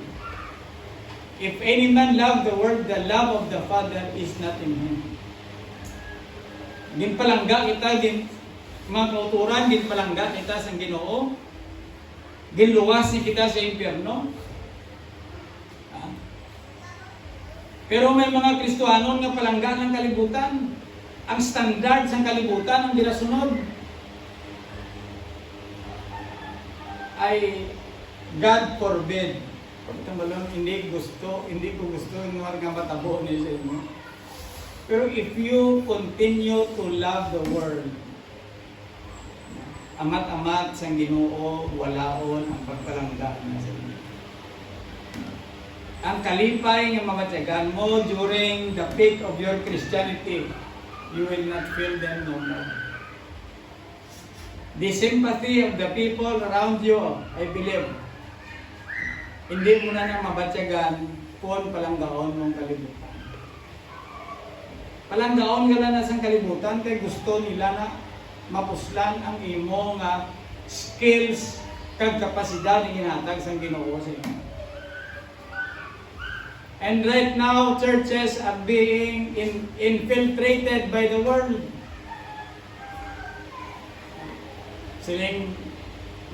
If any man love the world, the love of the Father is not in him. Ginpalangga kita, mga kauturan, ginpalangga kita sa Ginoo. Ginluwas ni kita sa impyerno. Pero may mga Kristohanon nga palangga ng kalibutan. Ang standard sa kalibutan ang ginasunod ay God forbid. Hindi ko gusto yung mga matabo niya sa inyo. Pero if you continue to love the world, amat-amat sa Ginoo, walaon ang pagpalangga na sa inyo. Ang kalipay nga mamatyagan mo during the peak of your Christianity, you will not feel them no more. The sympathy of the people around you, I believe, hindi mo na nang mabatyagan kung palanggaon mong kalibutan. Palanggaon ka na sa kalibutan kay gusto nila na mapuslan ang imo nga skills kag kapasidad ni ginhatag sa Ginoo sa inyo. And right now, churches are being infiltrated by the world. Siling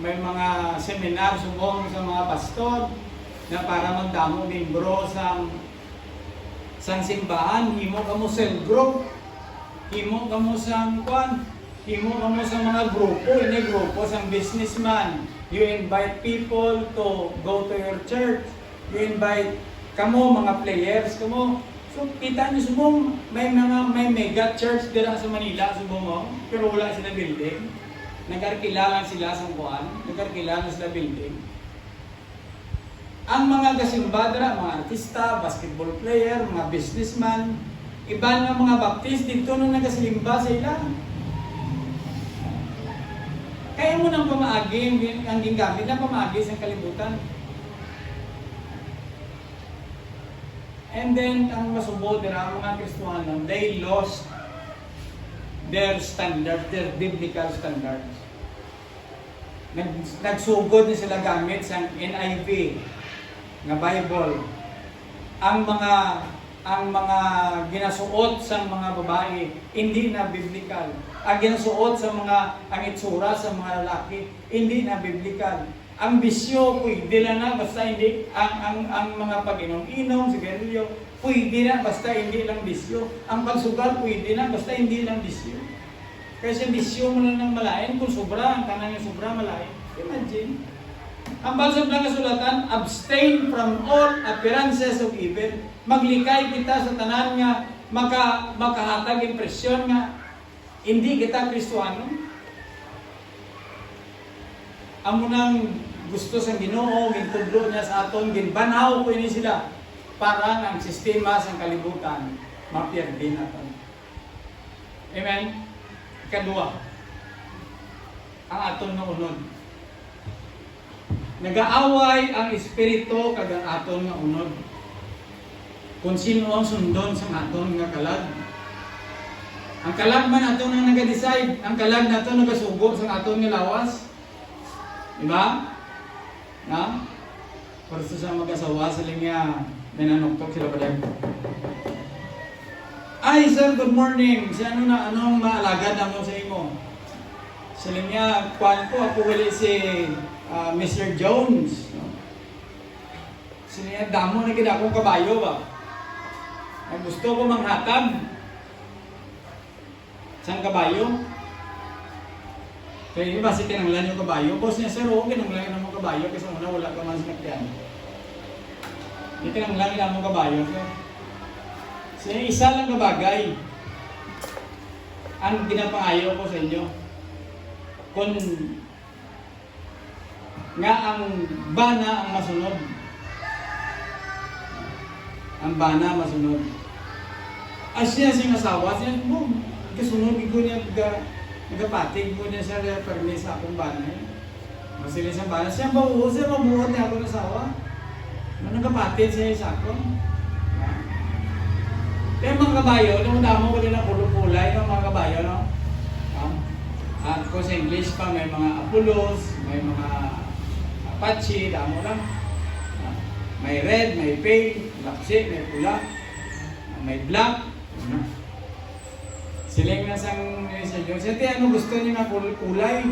may mga seminar subong sa mga pastor na para magdamo membro sa simbahan, himo kamo cell group, himo kamo sa himo kamo sa mga grupo, ini grupo sa businessman. You invite people to go to your church. You invite kamo mga players kamo. So kita niyo subong may mega church dira sa Manila subong mo, pero wala sila building. Nagkarkila sila sa kuan, nagkarkila sila building. Ang mga kasimbadra, mga artista, basketball player, mga businessman, iba nga mga baptist dito nung nagasilimba sa ila. Kaya mo nang pamaagi ang gingamit ng pamaagi sa kalibutan. And then, ang masubo dira, mga Kristohanon, they lost their standard, their biblical standards. Nagsugod na sila gamit sa NIV nga Bible. Ang mga ginasuot sa mga babae hindi na biblical. Ang ginasuot sa ang itsura sa mga lalaki hindi na biblical. Ang bisyo pwede na basta hindi ang mga pag-inom-inom, sigarilyo pwede na basta hindi lang bisyo. Ang pagsugal pwede na basta hindi lang bisyo. Kasi bisyo mo lang ng malain, kung sobra, ang kanang yung sobra malain. Imagine. Ang balsam ng kasulatan, abstain from all appearances of evil. Maglikay kita sa tanan nga, makahatag impresyon nga, hindi kita Kristohano. Amo nang gusto sa Ginoo, gintudlo niya sa aton, ginbanaw ko ini sila para ang sistema sa kalibutan mapiyerdi naton. Amen. Kadua, ang aton nga unod. Nagaaway ang espiritu kag ang aton nga unod. Kung sino ang sundon sa aton nga kalag. Ang kalag man aton nga naga-decide, ang kalag naton nagasugo sa aton nga lawas. Diba? Na? Para sa mag-asawa sa linya, nananuktok sila pa dahil. Ay, sir, good morning. Si anong maalagad na mo sa imo? Sila niya, kuhan ko, ako wali si Mr. Jones. Sila niya, damo na kita akong kabayo ba? Ay, gusto ko manghatag. Saan kabayo? Kaya iba si kinanglan yung kabayo. Boss niya, sir, oo, kinanglan yung kabayo kasi una wala ka man sinakyan. Hindi kinanglan yung kabayo, sir. So, isa lang na bagay ang ginapangayo ko sa inyo. Kung nga ang bana ang masunod. Ang bana masunod. Siya sing asawa, siya mo, kasunod ko niya, nagapatig ko niya sa permis sa akong banay. Masilis ang banay. Siya mabuhos, siya mabuhos niya ako ng asawa. Nagapatid siya sa akong. Kaya mga kabayo, nung damo ko din ang kulay ng mga kabayo, no? At kung sa English pa, may mga Apulos, may mga Apache, damo lang. May red, may pale, lapsi, may pula, may black. Siling na sang sa Diyos. Ito ano gusto niya na kulay.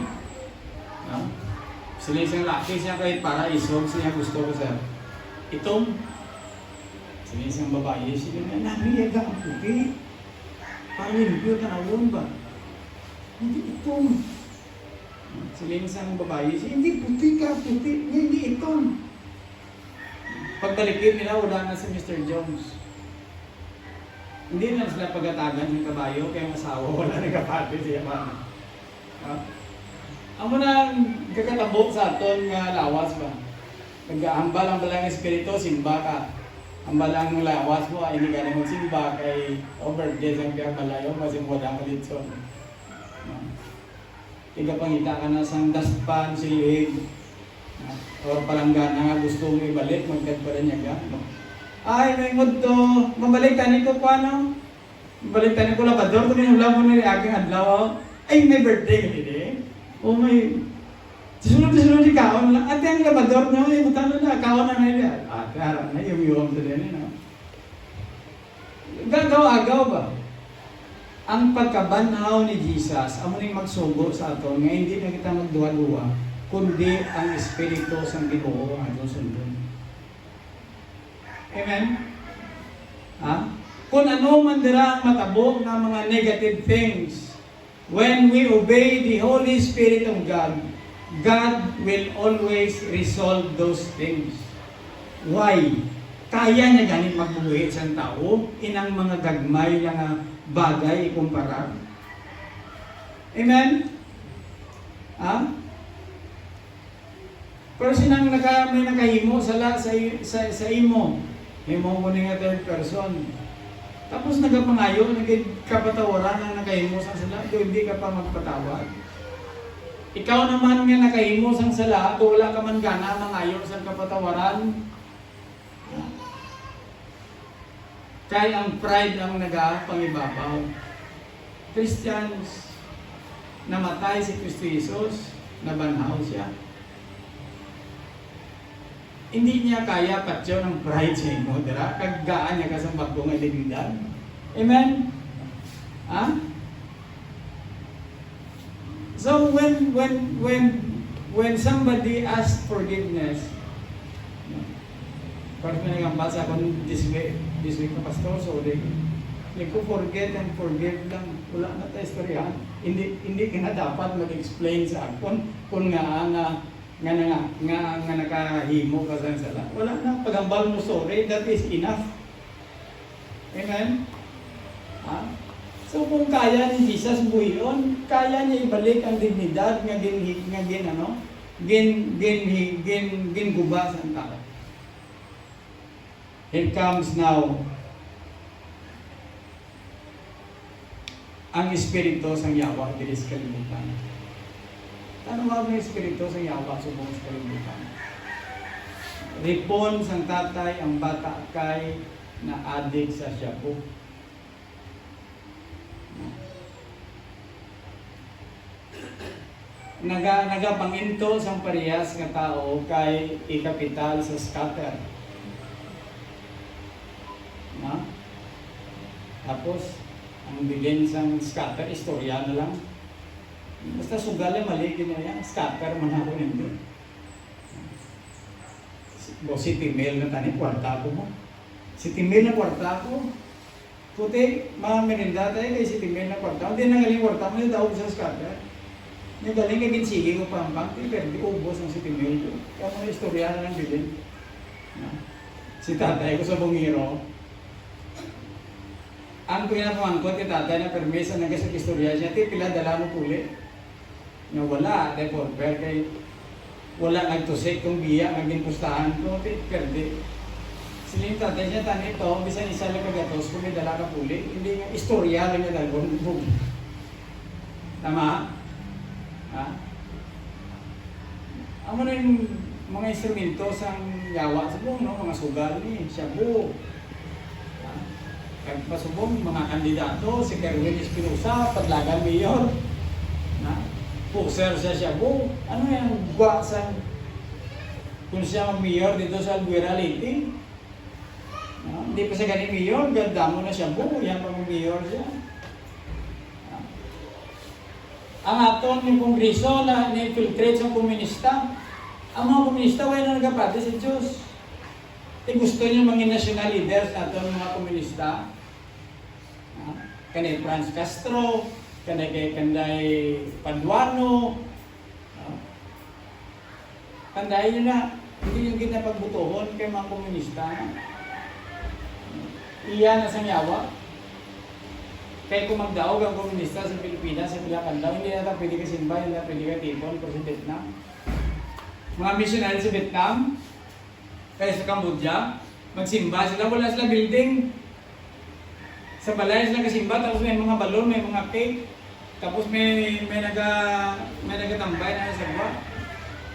Siling sang laki siya kahit para isog siya gusto ko sa itong. Siling sang babae siya na namiyaga ang puti. Palimpyo ka na yun ba? Hindi itong. Siling sang babae siya, hindi puti ka, puti. Hindi itong. Pagbalikid nila, wala na si Mr. Jones. Hindi na sila pagatagan ng kabayo, kaya masawa, wala na kapatid siya pa. Amo na kakatabok sa aton nga lawas ba? Nag-aambal ang balang espiritu, simba ka. Ang balang lawas mo ay hindi ka na magsimba kay overdays ang pinakalayo, kasi wala ka dito. Ikapangita ka na sang daspan, silihig. Or palanggana nga gusto mo ibalik, magkat pa rin niya. Ay, may to. Mabalik tani ko pa, no? Mabalik tani ko labador, kung inulam mo na aking adlaw. Ay, may birthday ka din. Oh, may... Sunod-sunod ni kaon lang. Ate, ang labador nyo, yung butang na kaon na nila. Harap na, yung to din, no? Gagaw-agaw ba? Ang pagkabanhaw ni Jesus, amo ning magsugo sa aton, nga hindi na kita magduwa-duwa, kundi ang Espiritu sang Ginoo ang atong sundon. Amen? Kung ano man dira ang matabo ng mga negative things, when we obey the Holy Spirit of God, God will always resolve those things. Why? Kaya niya ganit magbuhi sa tao, inang mga gagmay nga bagay ikumpara. Amen? Pero sinang may nakahimo sa imo, himo mo nga third person. Tapos nagapangayo, nagkapatawaran ang nakahimo sa sala, do hindi ka pa magpatawad. Ikaw naman nga nakahimo sang sala, do wala ka man gana mangayo sa kapatawaran. Kaya ang pride ang nagapangibabaw. Christians, namatay si Kristo Jesus, nabanhaw siya. Hindi niya kaya patyo ng pride sa imo, dira kaggaan niya kasang bagong identidad. Amen? So when somebody asks forgiveness, parang nagambasa ko this week na pastor, so hindi ko forget and forgive lang. Wala na tayo istoryahan. Hindi ka na dapat mag-explain sa akon kung nga nakahimo ka sa sala. Wala na, pagambal mo sorry, that is enough. Amen? So kung kaya ni Jesus buhion, kaya niya ibalik ang dignidad nga ginguba sa tao. Here comes now ang Espiritu sang Yawa diri sa kalibutan. Ano ba ang Espiritu sang Yawa subong sa kalibutan? Ripon sang tatay ang bata kay na adik sa shabu. Nagapanginto sang parehas nga tao kay ikapital sa scatter. Tapos ang bilin sang scatter istorya na lang. Basta sugal mali kinaya scatter man ako nito. Si Timel na tani kwarta ko mo. Si Timel na kwarta ko. Puti mga merinda tayo kay si Timel na kwarta. Hindi na galing kwarta mo daw sa scatter. Yung galing kay ginsigi ko pampang, pero di ubos ang si Timel ko. Kaya mga istorya na lang bilin. Si tatay ko sa Bungiro, ang pinapamangkot kay tatay na permesa na gasang istorya siya, pila dala mo puli. Na wala, therefore, kay wala nagtusik kung biya, naging pustahan ko, perdi. Siling tatay niya tani ito, bisan isa lang kagatos, kung may dala ka puli, hindi nga istorya lang niya dalawang bug. Tama? Ha? Amo na yung mga instrumento sa yawa sa buong, no? Mga sugal ni, shabu. Pagpasubong, mga kandidato, si Kerwin Espinosa, Paglagan Mayor. Puser siya shabu. Ano yung buwa sa kung siya mag-mayor dito sa Albuera Leyte? Hindi pa siya ganit mayor, ganda mo na shabu, yan pag mayor siya. Ang aton yung kongreso na ni-infiltrate sa komunista, ang mga komunista wala na nagapati sa Diyos. Gusto niyo mga national leaders natin mga komunista. Kanay Franz Castro, kanay Paduano. Tandaan nyo na, hindi yung ginapagbutuhon kay mga komunista. Iyan na sang yawa. Kaya kung magdaog ang komunista sa Pilipinas, sa Pilipandaw, hindi na pwede ka simba, hindi na pwede ka tipon ko sa Vietnam. Mga missionary sa Vietnam, kaya sa Cambodia, magsimba sila, wala sila building. Sa balay sila kasimba, tapos may mga balon, may mga cake, tapos may nagatambay na sa buwan.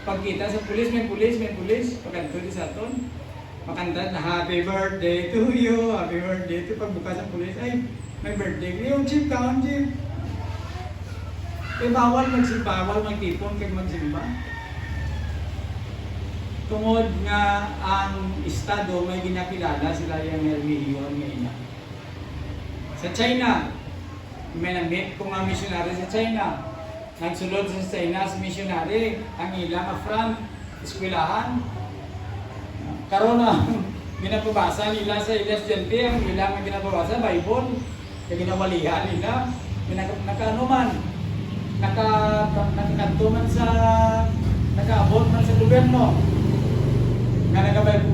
Pagkita sa pulis, may pulis, pagkanto di sa aton. Makanta na happy birthday to you, happy birthday to pagbukas ng pulis, ay, may birthday. Yung chief, kaon chief. Bawal magtipon kag magsimba. Tungod nga ang estado may ginakilala sila yung relihiyon ngayon. Sa China, may nag-meet ko mga missionary sa China. Nagsulod sa China sa missionary, ang ilang front, eskwelahan. Karon na ginapabasa nila sa ilang estudyante, ang ilang ginapabasa, Bible. Kaya ginawalihan nila, nakakanto man sa, nakaabot man sa gobyerno. Nga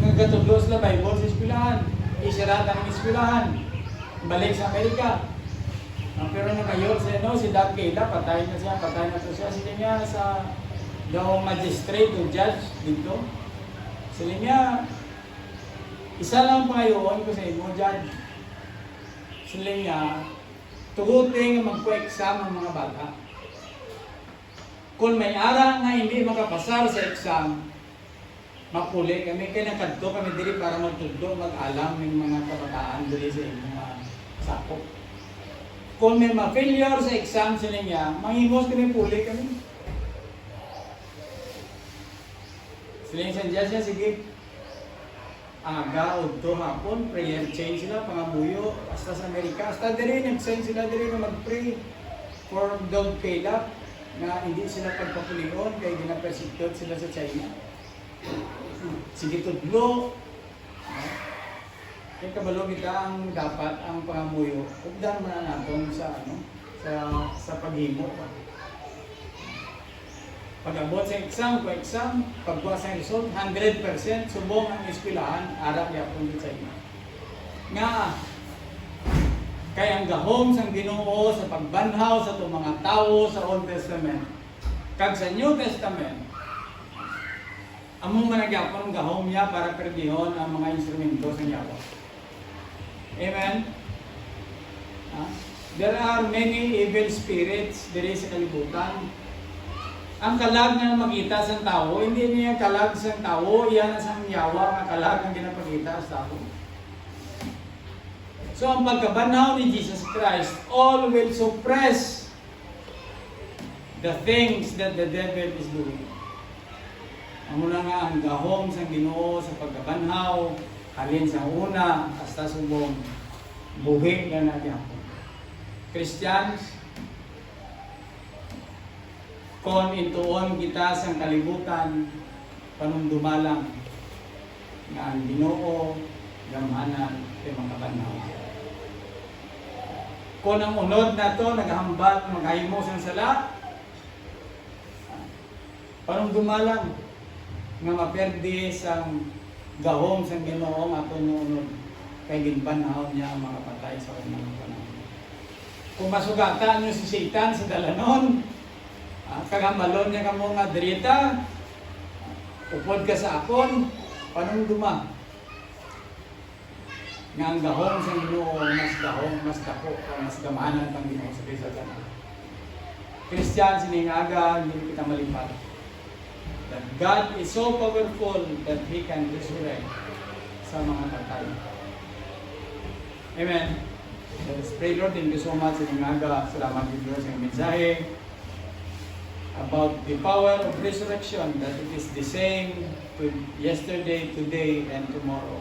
nagatudlo sila Bible sa eskwelahan, isirata ng eskwelahan, balik sa Amerika. Pero nakayor siya, si Doug Kayla, patay na siya. Sila niya sa daw magistrate o judge dito. Sila niya, isa lang pangayon ko sa imo, judge. Sila niya, tugutin nga magko-exam ang mga bata. Kung may ara nga hindi makapasar sa exam, mapuli kami, kaya nakadto kami diri para magtudlo, mag-alam ng mga kabataan diri sa mga sakop. Kung may ma-failure sa exam sila niya, manghimos kami, puli kami. Sila yung sandya siya, sige. Aga, udto, hapon, prayer chain sila, pangabuyo, hasta sa Amerika. Hasta diri, nag-send sila diri na mag-pray for Doug Kayla na hindi sila pagpapulion kaya ginapersecute sila sa China. Sige, tudlo. Kaya kabalo kita ang dapat ang pangamuyo. Ugdan man natin sa paghimo. Pag-abot sa exam, pagbuha sa result, 100% subong ang eskwelahan, arap yapon sa China. Nga, kaya ang gahom sa Ginoo sa pagbanhaw sa itong mga tao sa Old Testament, kag sa New Testament, among managyapon ang gahom niya para perdihon ang mga instrumento sa Yawa. Amen? There are many evil spirits diri sa kalibutan. Ang kalag na makita sa tao, hindi niya kalag sa tao, yan ang Yawa ang kalag ang ginapakita sa tao. So ang pagkabanhaw ni Jesus Christ, all will suppress the things that the devil is doing. Amo na nga ang gahom sa Ginoo sa pagkabanhaw, halin sa una, hasta subong buhi na nagyapon. Christians, kung intuon kita sa kalibutan, panumdumalang nga ang Ginoo gamhanan kay makabanhaw. Kung ang unod na to naghambal maghahimo sang sala, panumdumalang nga maperdi sang gahom sang Ginoo nga aton unod kay ginbanhaw niya ang mga patay sa unang panahon. Kung masugatan niyo si Satan sa dalanon, kagambalon niya kamo nga dirita, upod ka sa akon, panumduma. nga ang gahong sa Ginoo mas gahong, mas dako, o mas gamanan pang Ginoo sa kaysa tanan. Christian, siningaga, hindi kita malipat. That God is so powerful that He can resurrect sa mga patay. Amen. Let us pray, Lord. Thank you so much sa Ingaga. Salamat din, Lord, sa mensahe about the power of resurrection, that it is the same to yesterday, today, and tomorrow.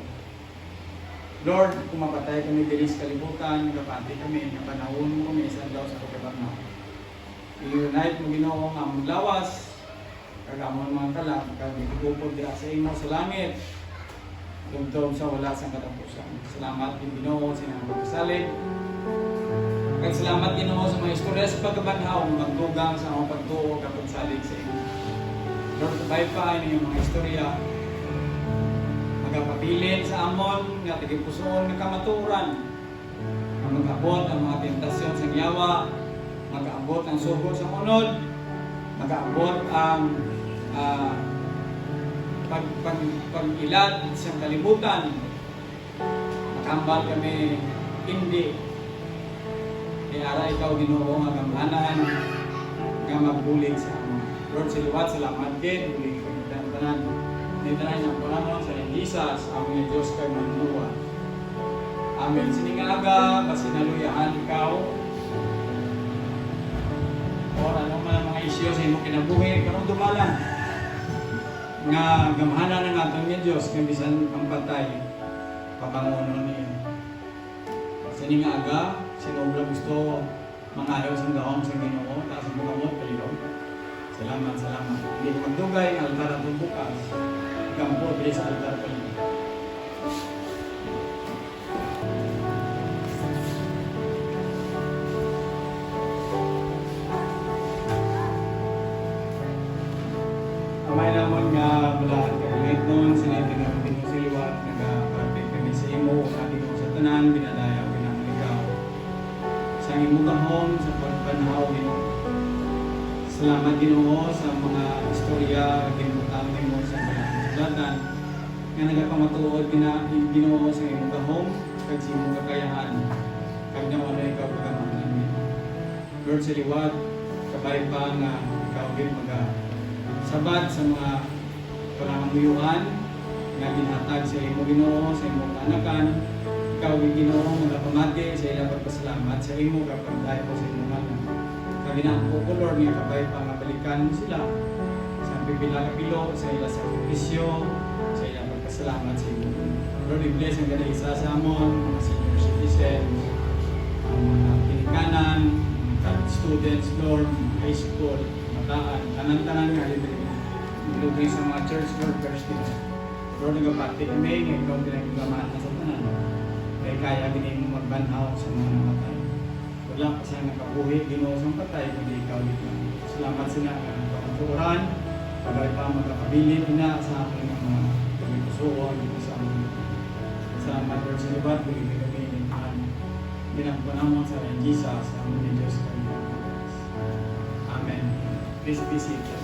Lord, kung mapatay kami diri sa kalibutan, kapati kami, nga panahon mo kami isang daw sa pagkabang. I-unite mo Ginoo ang among lawas, kagamon mga kalag, kagigupod diha sa imo sa langit, tungtong sa wala sa katapusan. Salamat din Ginoo sa inyong pagkasalig. Kag salamat Ginoo sa mga istorya sa pagkabanhaw, magdugang sa among pagtuo kapag salig sa imo. Lord, sabay pa ang inyong mga istorya, magapabilin sa amon, nga tigipusoon nga kamaturan, ang mag-abot ang mga tentasyon sa yawa, mag-aabot ang sugo sa unod, mag-aabot ang pag-ilad sa kalibutan. Makambal kami hindi. Ara ikaw Ginoo nga gamhanan nga magbulig sa amon. Lord, siluwat, salamat din, bulig ko yung tanan. Nitanan ang Panginoon sa Jesus, aming Diyos kay Manluwa. Amen. Siningaga, pasinaluyahan ikaw, o ano man ang mga isyo sa imong kinabuhi, karong dumalang nga gamhanan ng atong ni Diyos nga bisan ang patay papangunon niya. Sa ning aga, sinobra gusto mangayaw sa gahom sa Ginoo, taas ang bukamot palilog. Salamat, salamat. Hindi ko magdugay ang altar at bukas. Kampo diri sa altar palilog. Amay naman nga bulahan ka ulit noon, sinabi nga Ginoo sa liwat, nag-apapit kami sa imo, at imo sa tanan, binadayaw, binamaligaw. Sa imo gahom, sa pagbanhaw, Ginoo. Salamat Ginoo sa mga istorya, ginutang mo sa mga sulatan, nga nagapamatuod Ginoo sa imo gahom, kag sa imo kakayahan, kag nawala ikaw pagkamahan. Lord sa liwat, kabay pa nga ikaw din sabat sa mga pangamuyuan nga ginhatag sa imo Ginoo, sa imo anakan. Ikaw Ginoo magapamati sa ilang pagpasalamat sa imo kapag dahil po sa imo anak. Kaginaan ko Lord nga kabay pa nga balikan mo sila sa pipila kapilo sa ilang sakripisyo, sa ilang pagpasalamat sa imo. Lord, i-bless ang ganda isa sa amon, mga senior citizens, ang mga pinikanan, mga students, Lord, high school, mataan, tanan-tanan nga libre. Ilugay sa mga church workers din. Lord, nagapati kami, nga ikaw pinagagamaan na sa tanan. Kaya kaya din mo magbanhaw sa mga namatay. Wala pa siya nakabuhi, Ginoo sa patay, kundi ikaw dito. Salamat sila nga pagkaturan, pagay pa magkakabilin na sa akin ng mga pagkasuon dito sa amin. Salamat Lord sa libat, bigay kami ng ginagpanamon sa Jesus, sa amin ni Diyos. Amen. Please be seated.